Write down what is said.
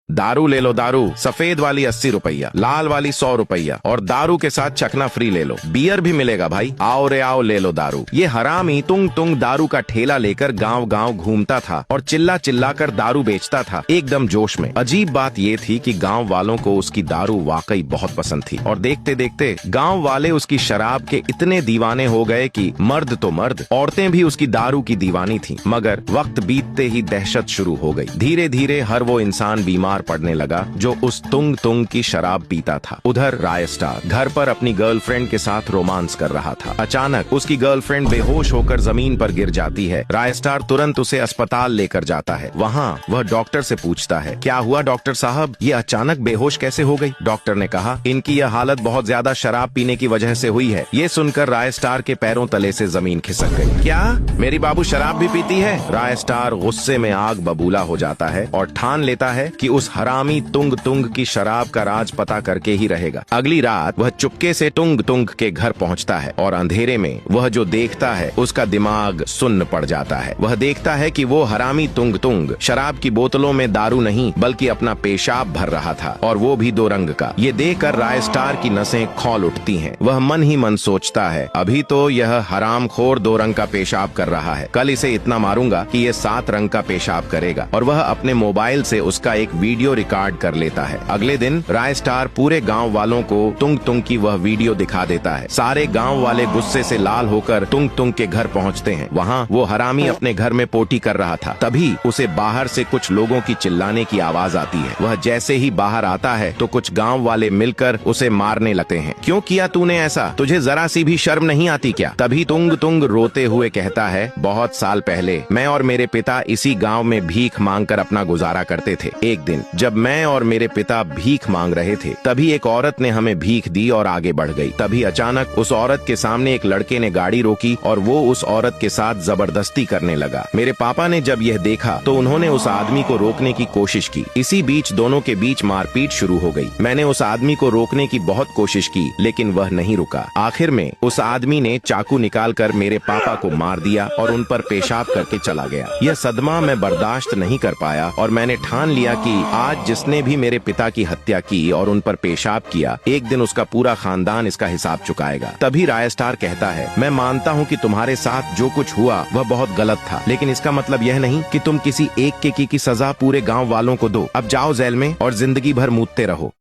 दारू ले लो दारू, सफेद वाली 80 रुपया, लाल वाली 100 रुपया और दारू के साथ चखना फ्री ले लो, बियर भी मिलेगा भाई, आओ रे आओ ले लो दारू। ये हरामी तुंग तुंग दारू का ठेला लेकर गांव गांव घूमता था और चिल्ला चिल्ला कर दारू बेचता था, एकदम जोश में। अजीब बात ये थी कि गांव वालों को उसकी दारू वाकई बहुत पसंद थी और देखते देखते गांव वाले उसकी शराब के इतने दीवाने हो गए कि मर्द तो मर्द, औरतें भी उसकी दारू की दीवानी थी। मगर वक्त बीतते ही दहशत शुरू हो गई। धीरे धीरे हर वो इंसान बीमार पड़ने लगा जो उस तुंग तुंग की शराब पीता था। उधर रायस्टार घर पर अपनी गर्लफ्रेंड के साथ रोमांस कर रहा था। अचानक उसकी गर्लफ्रेंड बेहोश होकर जमीन पर गिर जाती है। रायस्टार तुरंत उसे अस्पताल लेकर जाता है। वहाँ वह डॉक्टर से पूछता है, क्या हुआ डॉक्टर साहब, ये अचानक बेहोश कैसे हो गई? डॉक्टर ने कहा, इनकी यह हालत बहुत ज्यादा शराब पीने की वजह से हुई है। ये सुनकर रायस्टार के पैरों तले से जमीन खिसक गई। क्या मेरी बाबू शराब भी पीती है? रायस्टार गुस्से में आग बबूला हो जाता है और ठान लेता है कि उस हरामी तुंग तुंग की शराब का राज पता करके ही रहेगा। अगली रात वह चुपके से तुंग तुंग के घर पहुंचता है और अंधेरे में वह जो देखता है उसका दिमाग सुन्न पड़ जाता है। वह देखता है कि वो हरामी तुंग तुंग शराब की बोतलों में दारू नहीं बल्कि अपना पेशाब भर रहा था, और वो भी 2 रंग का। ये देखकर रायस्टार की नसें खौल उठती हैं। वह मन ही मन सोचता है, अभी तो यह हरामखोर 2 रंग का पेशाब कर रहा है, कल इसे इतना मारूंगा कि ये 7 रंग का पेशाब करेगा। और वह अपने मोबाइल से उसका एक वीडियो रिकॉर्ड कर लेता है। अगले दिन रायस्टार पूरे गांव वालों को तुंग तुंग की वह वीडियो दिखा देता है। सारे गांव वाले गुस्से से लाल होकर तुंग तुंग के घर पहुंचते हैं। वहां वो हरामी अपने घर में पोटी कर रहा था। तभी उसे बाहर से कुछ लोगों की चिल्लाने की आवाज आती है। वह जैसे ही बाहर आता है तो कुछ गांव वाले मिलकर उसे मारने लगते हैं। क्यों किया तूने ऐसा? तुझे जरा सी भी शर्म नहीं आती क्या? तभी तुंग तुंग रोते हुए कहता है, बहुत साल पहले मैं और मेरे पिता इसी गांव में भीख मांगकर अपना गुजारा करते थे। एक दिन जब मैं और मेरे पिता भीख मांग रहे थे, तभी एक औरत ने हमें भीख दी और आगे बढ़ गई। तभी अचानक उस औरत के सामने एक लड़के ने गाड़ी रोकी और वो उस औरत के साथ जबरदस्ती करने लगा। मेरे पापा ने जब यह देखा तो उन्होंने उस आदमी को रोकने की कोशिश की। इसी बीच दोनों के बीच मारपीट शुरू हो गई। मैंने उस आदमी को रोकने की बहुत कोशिश की लेकिन वह नहीं रुका। आखिर में उस आदमी ने चाकू निकालकर मेरे पापा को मार दिया और उन पर पेशाब करके चला गया। यह सदमा मैं बर्दाश्त नहीं कर पाया और मैंने ठान लिया कि आज जिसने भी मेरे पिता की हत्या की और उन पर पेशाब किया, एक दिन उसका पूरा खानदान इसका हिसाब चुकाएगा। तभी रायस्टार कहता है, मैं मानता हूँ कि तुम्हारे साथ जो कुछ हुआ वह बहुत गलत था, लेकिन इसका मतलब यह नहीं कि तुम किसी एक के की सजा पूरे गांव वालों को दो। अब जाओ जेल में और जिंदगी भर मूतते रहो।